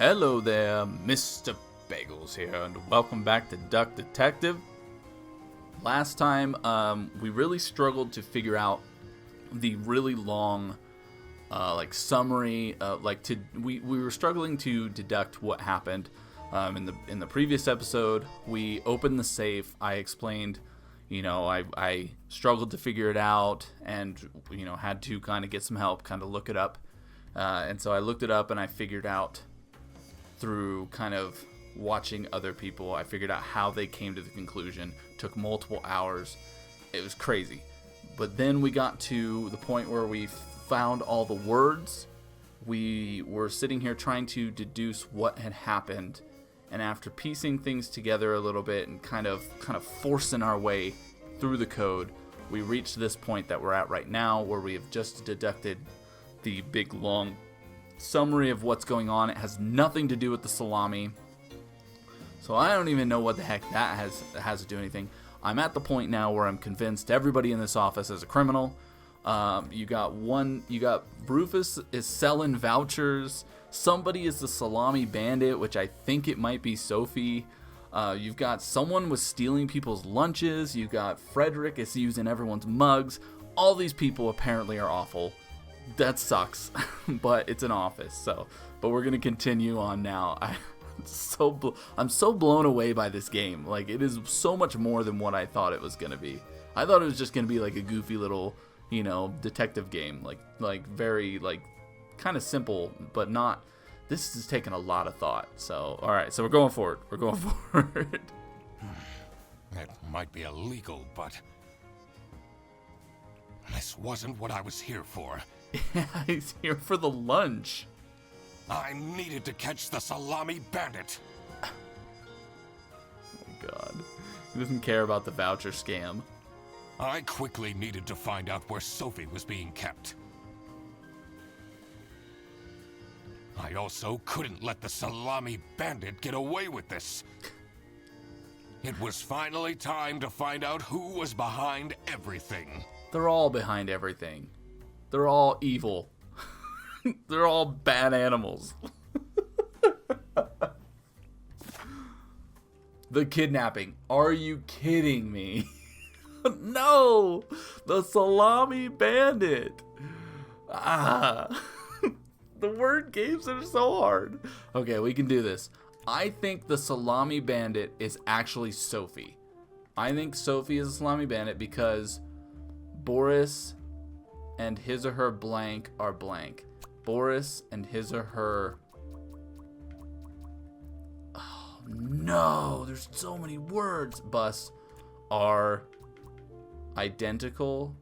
Hello there, Mr. Bagels here, and welcome back to Duck Detective. Last time, we really struggled to figure out the really long, summary. We were struggling to deduct what happened. In the previous episode, we opened the safe. I explained, I struggled to figure it out, and had to kind of get some help, kind of look it up. And so I looked it up, and I figured out through kind of watching other people, I figured out how they came to the conclusion. Took multiple hours. It was crazy. But then we got to the point where we found all the words. We were sitting here trying to deduce what had happened. And after piecing things together a little bit and kind of forcing our way through the code, we reached this point that we're at right now, where we have just deducted the big long summary of what's going on. It has nothing to do with the salami, so I don't even know what the heck that has to do anything. I'm at the point now where I'm convinced everybody in this office is a criminal. You got Rufus is selling vouchers. Somebody is the salami bandit, which I think it might be Sophie. You've got someone was stealing people's lunches. You've got Frederick is using everyone's mugs. All these people apparently are awful. That sucks, but it's an office, but we're gonna continue on now. I'm so blown away by this game. Like, it is so much more than what I thought it was gonna be. I thought it was just gonna be like a goofy little, detective game, like very kind of simple, but not. This is taking a lot of thought. So, all right, so we're going forward. It might be illegal, but this wasn't what I was here for. Yeah, he's here for the lunch. I needed to catch the salami bandit. Oh my god. He doesn't care about the voucher scam. I quickly needed to find out where Sophie was being kept. I also couldn't let the salami bandit get away with this. It was finally time to find out who was behind everything. They're all behind everything. They're all evil. They're all bad animals. The kidnapping. Are you kidding me? No! The salami bandit. The word games are so hard. Okay, we can do this. I think the salami bandit is actually Sophie. I think Sophie is a salami bandit because Boris and his or her blank are blank. Boris and his or her... Oh, no. There's so many words. Bus are identical,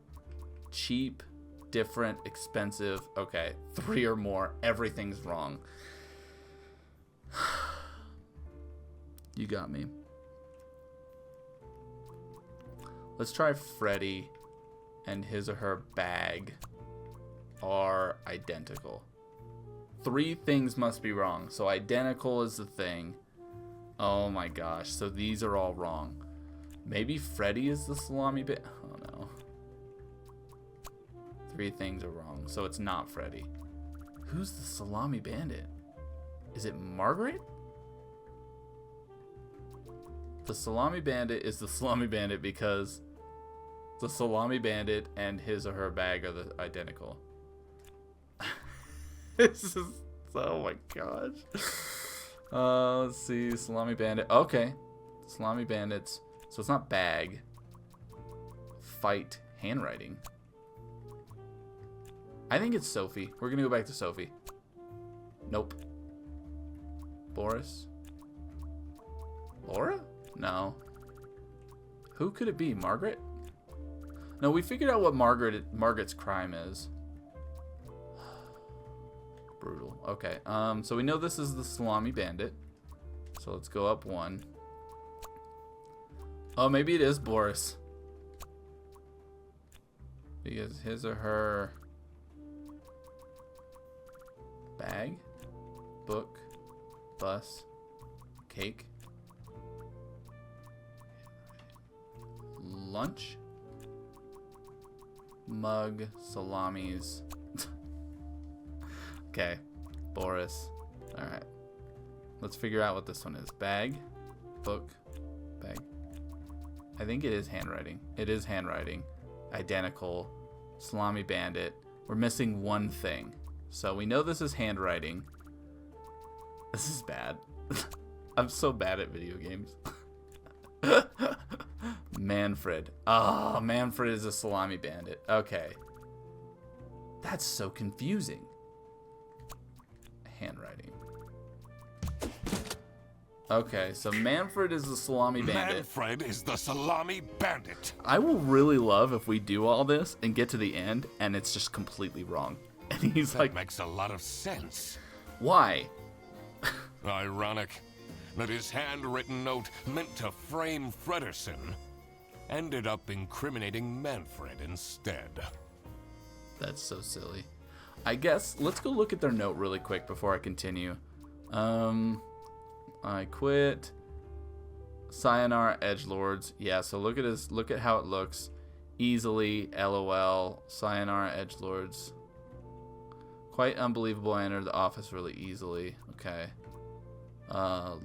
cheap, different, expensive. Okay, 3 or more. Everything's wrong. You got me. Let's try Freddy and his or her bag are identical. 3 things must be wrong. So identical is the thing. Oh my gosh. So these are all wrong. Maybe Freddy is the salami bit. Oh no. 3 things are wrong. So it's not Freddy. Who's the salami bandit? Is it Margaret? The salami bandit is the salami bandit because the salami bandit and his or her bag are the identical. This is, oh my gosh. Let's see, salami bandit. Okay, salami bandits. So it's not bag. Fight handwriting. I think it's Sophie. We're gonna go back to Sophie. Nope. Boris. Laura? No. Who could it be? Margaret? No, we figured out what Margaret's crime is. Brutal. Okay. So we know this is the salami bandit. So let's go up 1. Oh, maybe it is Boris. Because his or her bag, book, bus, cake, lunch, mug, salamis. Okay, Boris. Alright. Let's figure out what this one is. Bag, book, bag. I think it is handwriting. It is handwriting. Identical. Salami bandit. We're missing one thing. So we know this is handwriting. This is bad. I'm so bad at video games. Manfred. Oh, Manfred is a salami bandit. Okay. That's so confusing. Handwriting. Okay, so Manfred is the salami bandit. Manfred is the salami bandit. I will really love if we do all this and get to the end and it's just completely wrong. And he's That like, makes a lot of sense. why? Ironic that his handwritten note meant to frame Fredersen ended up incriminating Manfred instead. That's so silly. I guess let's go look at their note really quick before I continue. I quit. Sayonara edgelords. Yeah, so look at how it looks. Easily, LOL. Sayonara edgelords. Quite unbelievable. I entered the office really easily. Okay.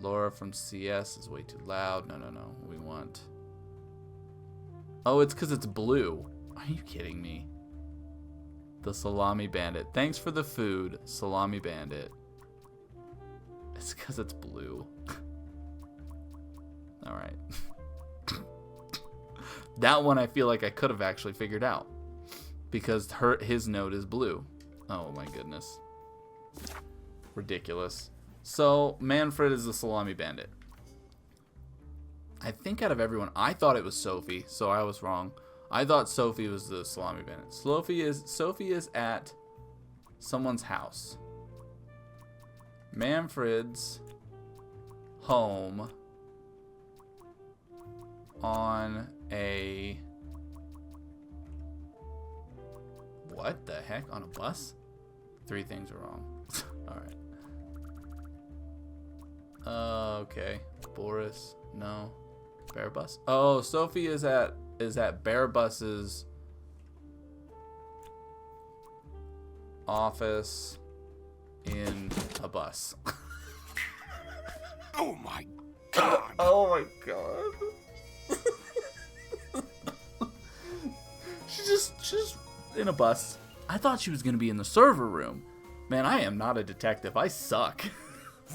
Laura from CS is way too loud. No. We want... Oh, it's because it's blue. Are you kidding me? The salami bandit. Thanks for the food, salami bandit. It's because it's blue. Alright. That one I feel like I could have actually figured out. Because his note is blue. Oh my goodness. Ridiculous. So, Manfred is the salami bandit. I think out of everyone, I thought it was Sophie, so I was wrong. I thought Sophie was the salami bandit. Sophie is at someone's house. Manfred's home on a... What the heck? On a bus? 3 things are wrong. Alright. Okay. Boris. No. Bear Bus. Oh, Sophie is at Bear Bus's office in a bus. Oh my god! Oh my god. She's just in a bus. I thought she was gonna be in the server room. Man, I am not a detective. I suck.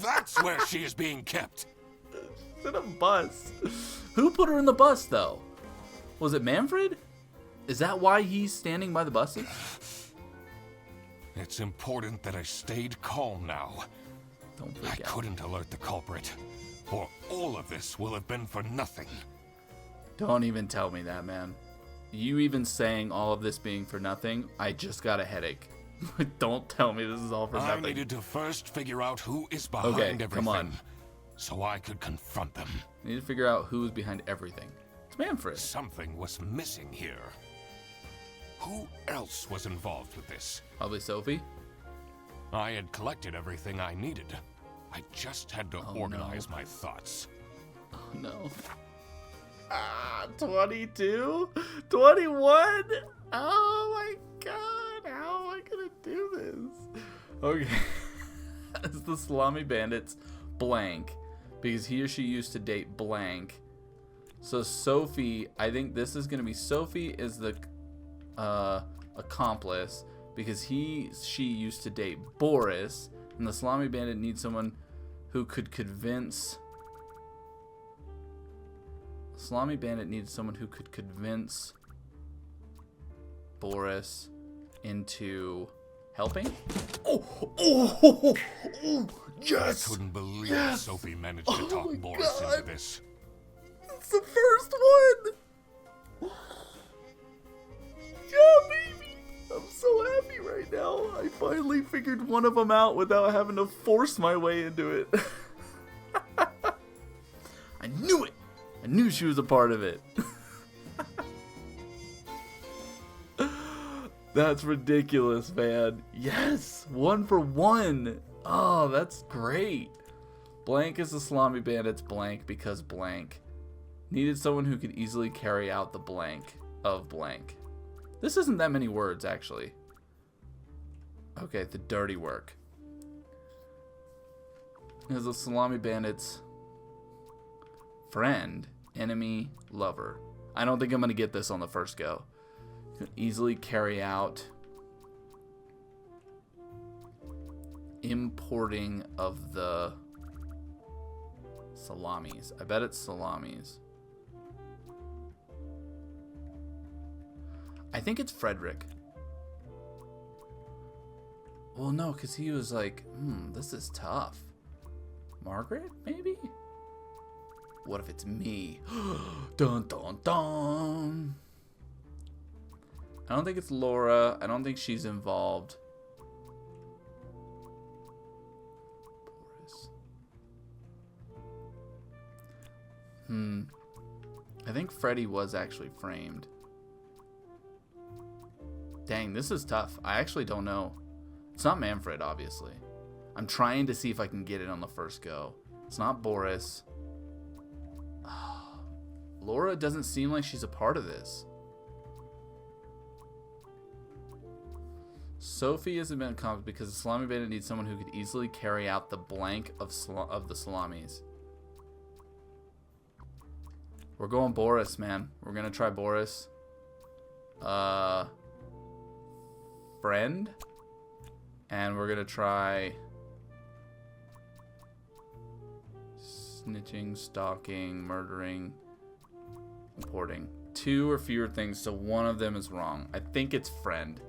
That's where she is being kept. She's in a bus. Who put her in the bus, though? Was it Manfred? Is that why he's standing by the buses? It's important that I stayed calm now. Don't I freak out. couldn't alert the culprit, or all of this will have been for nothing. Don't even tell me that, man. You even saying all of this being for nothing, I just got a headache. Don't tell me this is all for I nothing. needed to first figure out who is behind Okay, everything, come on. so I could confront them. I need to figure out who's behind everything. It's Manfred. Something was missing here. Who else was involved with this? Probably Sophie. I had collected everything I needed. I just had to organize my thoughts. Oh no. 22? 21? Oh my god, how am I gonna do this? Okay. It's the salami bandits blank. Because he or she used to date blank. So Sophie, I think this is gonna be Sophie is the accomplice. Because she used to date Boris. And the salami bandit needs someone who could convince... Salami bandit needs someone who could convince Boris into helping. Oh, yes! I couldn't believe Sophie managed to talk Boris into this. It's the first one! Yeah, baby! I'm so happy right now. I finally figured one of them out without having to force my way into it. I knew it! I knew she was a part of it. That's ridiculous, man. Yes! 1 for 1! Oh, that's great. Blank is the salami bandits blank because blank. Needed someone who could easily carry out the blank of blank. This isn't that many words, actually. Okay, the dirty work. is a salami bandit's friend, enemy, lover. I don't think I'm going to get this on the first go. You can easily carry out importing of the salamis. I bet it's salamis. I think it's Frederick. Well, no, because he was like, this is tough. Margaret, maybe? What if it's me? Dun, dun, dun. I don't think it's Laura. I don't think she's involved. Boris. I think Freddy was actually framed. Dang, this is tough. I actually don't know. It's not Manfred, obviously. I'm trying to see if I can get it on the first go. It's not Boris. Laura doesn't seem like she's a part of this. Sophie hasn't been accomplished because the salami bandit needs someone who could easily carry out the blank of the salamis. We're going Boris, man. We're gonna try Boris. Friend. And we're gonna try snitching, stalking, murdering, importing. 2 or fewer things, so one of them is wrong. I think it's friend.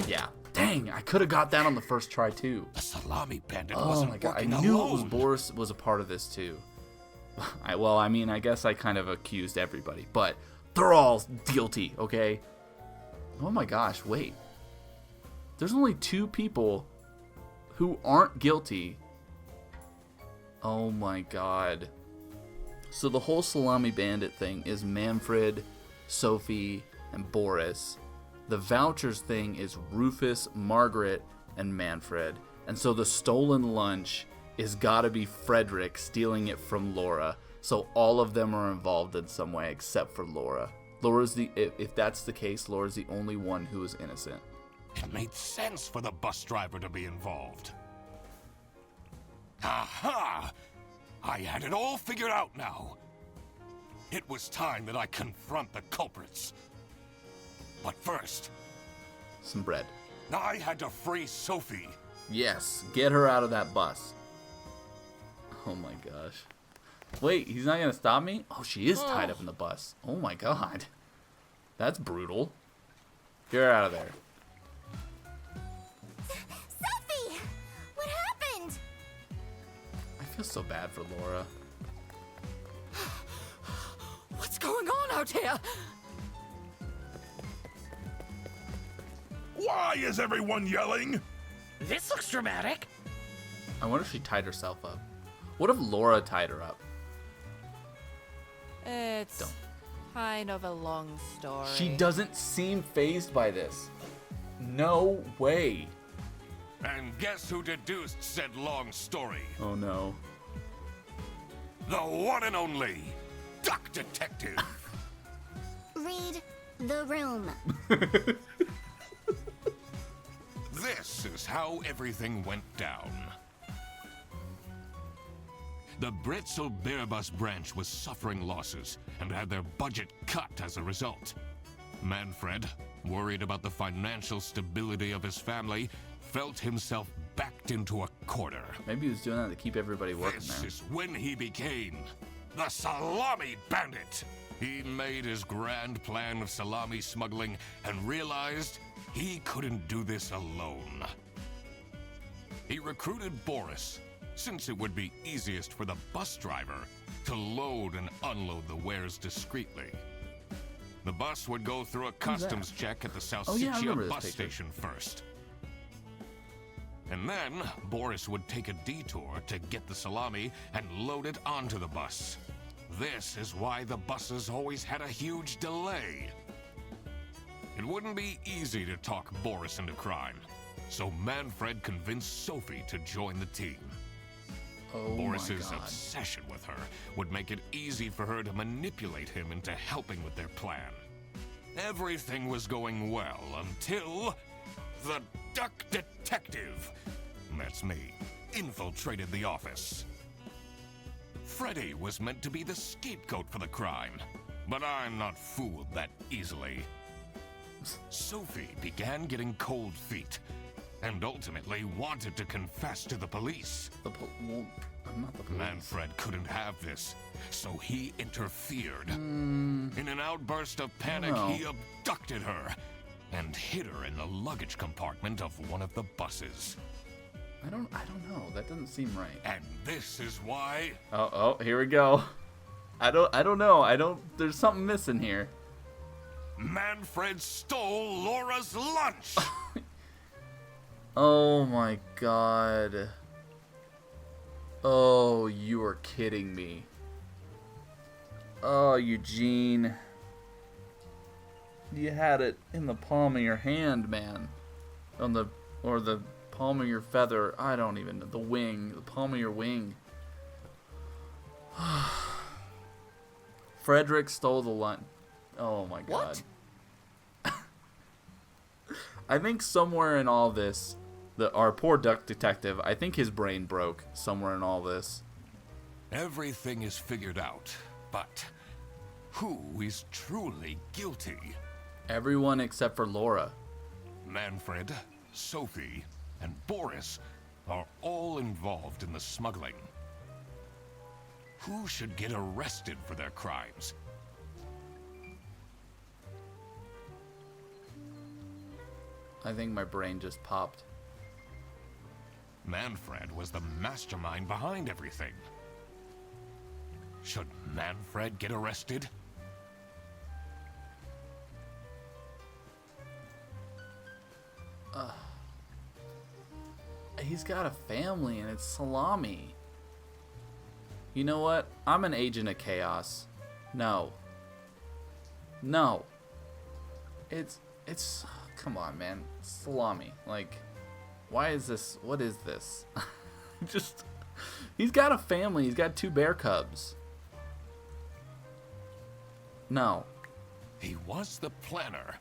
Yeah. Dang, I could have got that on the first try too. The salami bandit Oh wasn't my god, I working knew alone. it was Boris was a part of this too. I guess I kind of accused everybody, but they're all guilty, okay? Oh my gosh, wait. There's only 2 people who aren't guilty. Oh my god. So the whole salami bandit thing is Manfred, Sophie, and Boris. The vouchers thing is Rufus, Margaret, and Manfred. And so the stolen lunch is gotta be Frederick stealing it from Laura. So all of them are involved in some way except for Laura. If that's the case, Laura's the only one who is innocent. It made sense for the bus driver to be involved. Aha! I had it all figured out now. It was time that I confront the culprits. But first, Some bread. I had to free Sophie. Yes, get her out of that bus. Oh my gosh. Wait, he's not gonna stop me? Oh, she is tied up in the bus. Oh my god. That's brutal. Get her out of there. Sophie! What happened? I feel so bad for Laura. What's going on out here? Why is everyone yelling? This looks dramatic. I wonder if she tied herself up. What if Laura tied her up? It's Don't. kind of a long story. She doesn't seem fazed by this. No way. And guess who deduced said long story? Oh no. The one and only Duck Detective. Read the room. This is how everything went down. The Bretzel Bearbus branch was suffering losses and had their budget cut as a result. Manfred, worried about the financial stability of his family, felt himself backed into a corner. Maybe he was doing that to keep everybody working This there. is when he became the Salami Bandit. He made his grand plan of salami smuggling and realized he couldn't do this alone. He recruited Boris, since it would be easiest for the bus driver to load and unload the wares discreetly. The bus would go through a customs check at the Oh, yeah, I Salsiccia remember this bus picture. station first. And then Boris would take a detour to get the salami and load it onto the bus. This is why the buses always had a huge delay. It wouldn't be easy to talk Boris into crime, so Manfred convinced Sophie to join the team. Oh Boris's my god. obsession with her would make it easy for her to manipulate him into helping with their plan. Everything was going well until the Duck Detective, that's me, infiltrated the office. Freddy was meant to be the scapegoat for the crime, but I'm not fooled that easily. Sophie began getting cold feet, and ultimately wanted to confess to the police. Well, I'm not the police. Manfred couldn't have this, so he interfered. In an outburst of panic, No. he abducted her and hid her in the luggage compartment of one of the buses. I don't know. That doesn't seem right. And this is why Oh, here we go. I don't know. There's something missing here. Manfred stole Laura's lunch. Oh my god. Oh, you are kidding me. Oh, Eugene. You had it in the palm of your hand, man. Or the palm of your feather. I don't even know. The wing. The palm of your wing. Frederick stole the lunch. Oh my god. What? I think somewhere in all this, our poor duck detective, I think his brain broke somewhere in all this. Everything is figured out, but who is truly guilty? Everyone except for Laura. Manfred, Sophie, and Boris are all involved in the smuggling. Who should get arrested for their crimes? I think my brain just popped. Manfred was the mastermind behind everything. Should Manfred get arrested? He's got a family and it's Salami. You know what? I'm an agent of chaos. No. No. It's come on, man. Salami. Like, why is this? What is this? Just, he's got a family. He's got 2 bear cubs. No. He was the planner,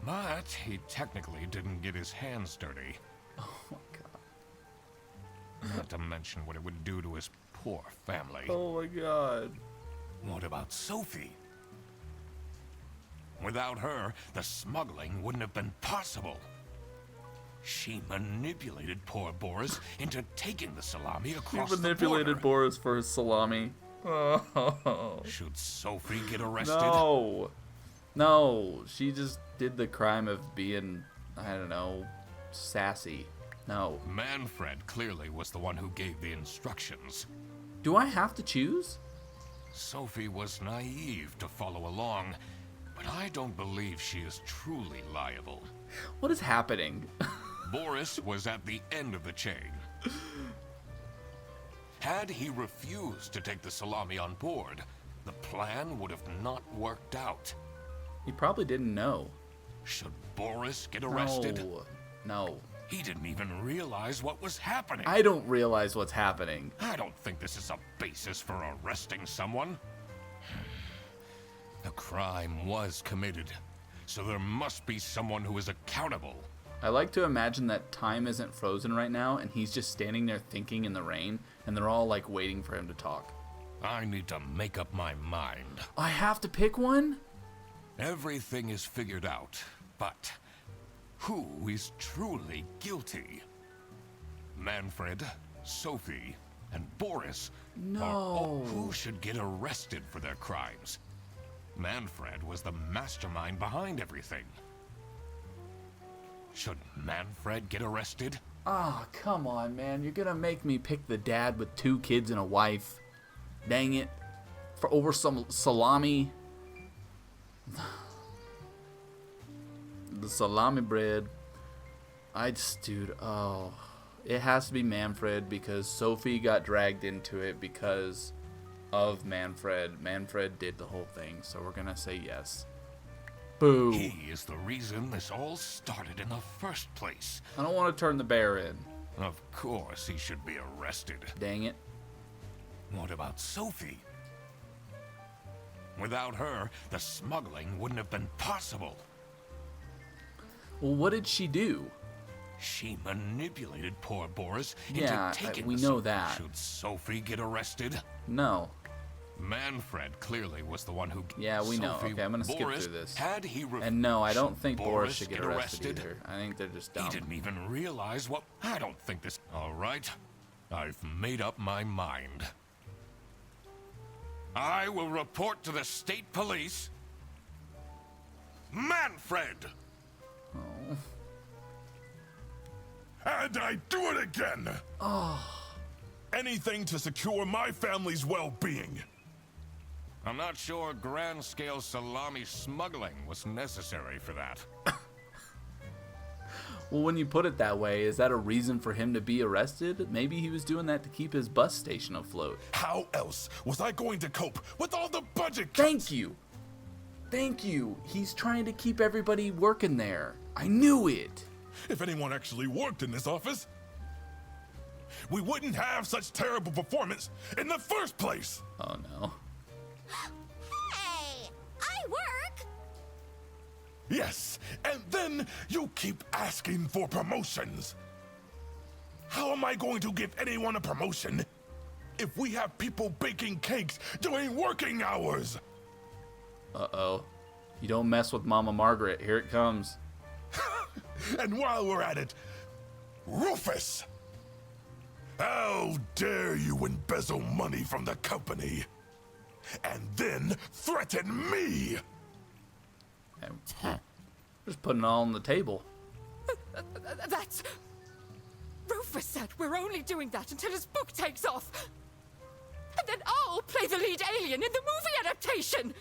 but he technically didn't get his hands dirty. Oh my god. Not to mention what it would do to his poor family. Oh my god. What about Sophie? Without her, the smuggling wouldn't have been possible. She manipulated poor Boris into taking the salami across He manipulated the border. Boris for his salami. Oh. Should Sophie get arrested? No. No. She just did the crime of being, I don't know, sassy. No. Manfred clearly was the one who gave the instructions. Do I have to choose? Sophie was naive to follow along, but I don't believe she is truly liable. What is happening? Boris was at the end of the chain. Had he refused to take the salami on board, the plan would have not worked out. He probably didn't know. Should Boris get arrested? No. No. He didn't even realize what was happening. I don't realize what's happening. I don't think this is a basis for arresting someone. The crime was committed, so there must be someone who is accountable. I like to imagine that time isn't frozen right now and he's just standing there thinking in the rain and they're all like waiting for him to talk. I need to make up my mind. I have to pick one? Everything is figured out, but who is truly guilty? Manfred, Sophie, and Boris are all who should get arrested for their crimes. Manfred was the mastermind behind everything. Should Manfred get arrested? Oh, come on, man. You're gonna make me pick the dad with 2 kids and a wife. Dang it. For over some salami. The salami bread. Dude, oh. It has to be Manfred because Sophie got dragged into it because of Manfred. Manfred did the whole thing, so we're gonna say yes. Boo. He is the reason this all started in the first place. I don't want to turn the bear in. Of course he should be arrested. Dang it. What about Sophie? Without her, the smuggling wouldn't have been possible. Well, what did she do? She manipulated poor Boris Yeah, into taking we the know soap. that. Should Sophie get arrested? No. Manfred clearly was the one who... Yeah, we know. Sophie, Okay, I'm gonna skip Boris, through this. Had he And no, I don't should think Boris should get arrested either. I think they're just dumb. He didn't even realize what... I don't think this... All right. I've made up my mind. I will report to the state police. Manfred! Oh. And I do it again! Anything to secure my family's well-being. I'm not sure grand-scale salami smuggling was necessary for that. Well, when you put it that way, is that a reason for him to be arrested? Maybe he was doing that to keep his bus station afloat. How else was I going to cope with all the budget cuts? Thank you. Thank you. He's trying to keep everybody working there. I knew it. If anyone actually worked in this office, we wouldn't have such terrible performance in the first place. Oh, no. Hey, I work. Yes, and then you keep asking for promotions. How am I going to give anyone a promotion if we have people baking cakes during working hours? Uh-oh. You don't mess with Mama Margaret. Here it comes. And while we're at it, Rufus! How dare you embezzle money from the company and then threaten me? And just putting it all on the table. That's... Rufus said we're only doing that until his book takes off. And then I'll play the lead alien in the movie adaptation.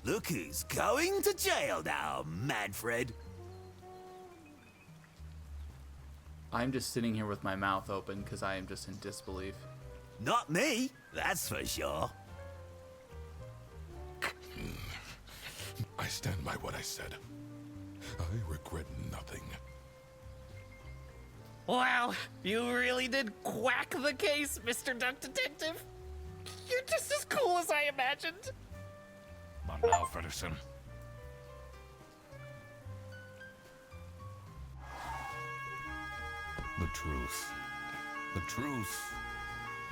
Look who's going to jail now, Manfred. I'm just sitting here with my mouth open because I am just in disbelief. Not me, that's for sure. I stand by what I said. I regret nothing. Wow, you really did quack the case, Mr. Duck Detective. You're just as cool as I imagined. Come on now, Fredderson. The truth. The truth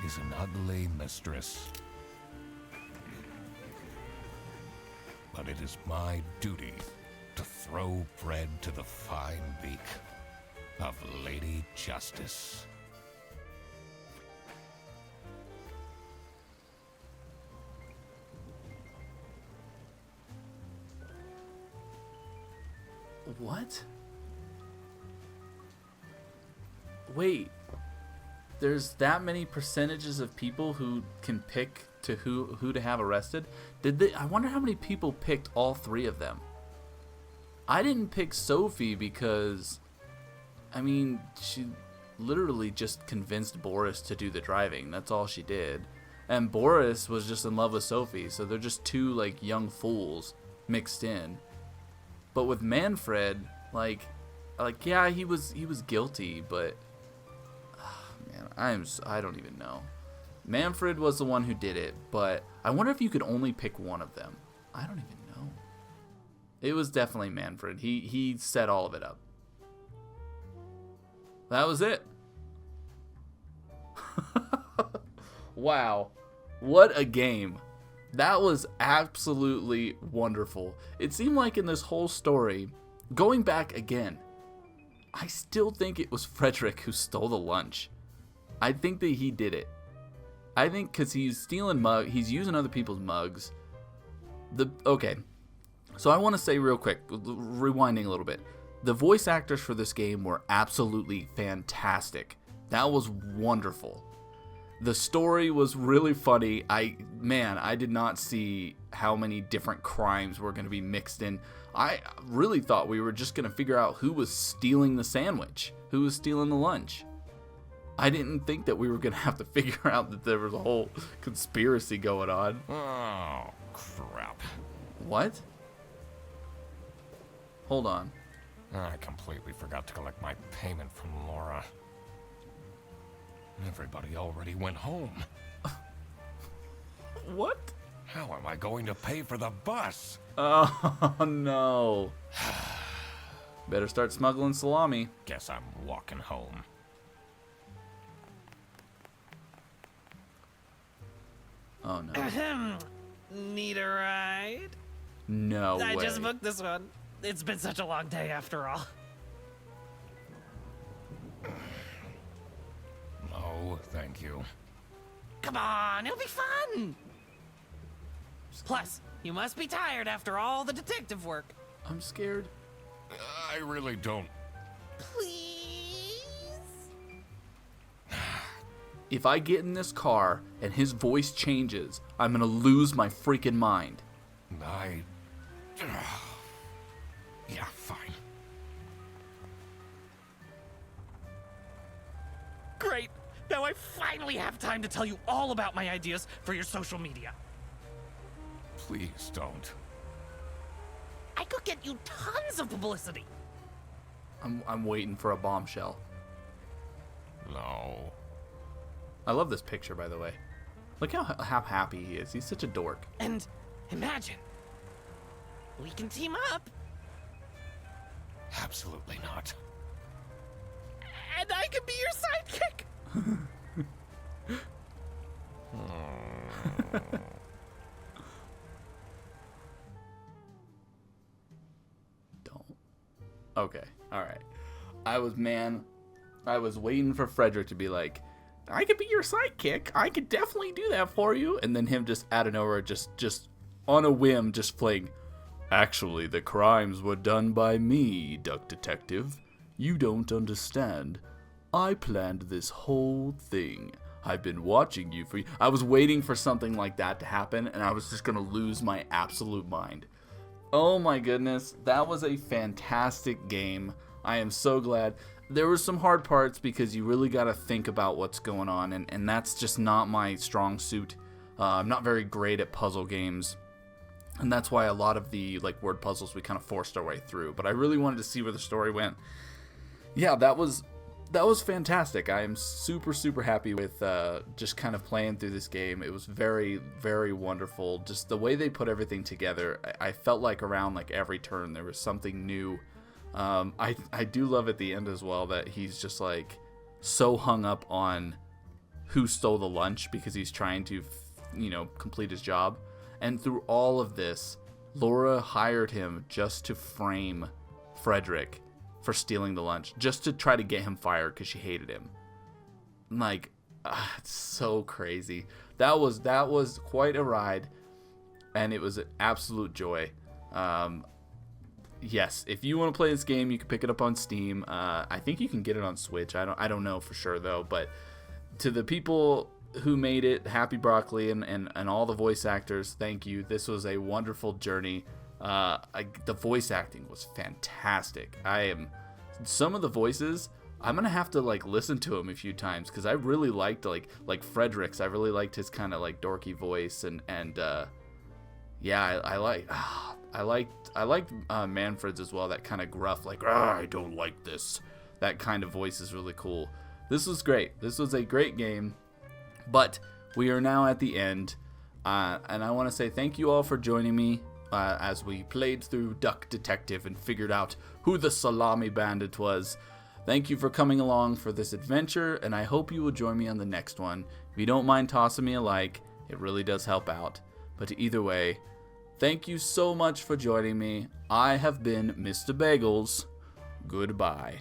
is an ugly mistress. But it is my duty to throw bread to the fine beak of Lady Justice. What? Wait. There's that many percentages of people who can pick to who to have arrested? I wonder how many people picked all three of them. I didn't pick Sophie because, I mean, she literally just convinced Boris to do the driving. That's all she did. And Boris was just in love with Sophie, so they're just two like young fools mixed in. But with Manfred, like yeah, he was guilty, but man, I don't even know. Manfred was the one who did it, but I wonder if you could only pick one of them. I don't even know. It was definitely Manfred. He set all of it up. That was it. Wow. What a game. That was absolutely wonderful. It seemed like in this whole story, going back again, I still think it was Frederick who stole the lunch. I think that he did it. I think because he's stealing he's using other people's mugs. Okay, so I want to say real quick, rewinding a little bit, the voice actors for this game were absolutely fantastic. That was wonderful. The story was really funny. I did not see how many different crimes were going to be mixed in. I really thought we were just going to figure out who was stealing the sandwich, who was stealing the lunch. I didn't think that we were going to have to figure out that there was a whole conspiracy going on. Oh, crap. What? Hold on. I completely forgot to collect my payment from Laura. Everybody already went home. What? How am I going to pay for the bus? Oh, no. Better start smuggling salami. Guess I'm walking home. Oh no. Ahem. Need a ride? No I way. just booked this one. It's been such a long day after all. No, thank you. Come on, it'll be fun. Plus, you must be tired after all the detective work. I'm scared. I really don't. Please? If I get in this car and his voice changes, I'm gonna lose my freaking mind. Yeah, fine. Great. Now I finally have time to tell you all about my ideas for your social media. Please don't. I could get you tons of publicity. I'm waiting for a bombshell. No. I love this picture, by the way. Look how happy he is. He's such a dork. And imagine, we can team up. Absolutely not. And I can be your sidekick. Don't. Okay. All right. I was waiting for Frederick to be like, I could be your sidekick. I could definitely do that for you. And then him just out of nowhere, just on a whim, just playing, actually, the crimes were done by me, Duck Detective. You don't understand. I planned this whole thing. I've been watching you for... I was waiting for something like that to happen, and I was just going to lose my absolute mind. Oh my goodness, that was a fantastic game. I am so glad. There were some hard parts because you really got to think about what's going on, and that's just not my strong suit. I'm not very great at puzzle games, and that's why a lot of the word puzzles we kind of forced our way through. But I really wanted to see where the story went. Yeah, that was fantastic. I am super happy with just kind of playing through this game. It was very, very wonderful. Just the way they put everything together, I felt like around every turn there was something new. I do love at the end as well that he's just so hung up on who stole the lunch because he's trying to, complete his job. And through all of this, Laura hired him just to frame Frederick for stealing the lunch, just to try to get him fired because she hated him. It's so crazy. That was quite a ride, and it was an absolute joy. Yes, if you want to play this game, you can pick it up on Steam. I think you can get it on Switch. I don't know for sure though. But to the people who made it, Happy Broccoli and all the voice actors, thank you. This was a wonderful journey. The voice acting was fantastic. Some of the voices, I'm gonna have to listen to them a few times because I really liked like Frederick's. I really liked his kind of dorky voice and yeah, I liked Manfred's as well. That kind of gruff I don't like this. That kind of voice is really cool. This was great. This was a great game, but we are now at the end, and I want to say thank you all for joining me. As we played through Duck Detective and figured out who the Salami Bandit was. Thank you for coming along for this adventure, and I hope you will join me on the next one. If you don't mind tossing me a like, it really does help out. But either way, thank you so much for joining me. I have been Mr. Bagels. Goodbye.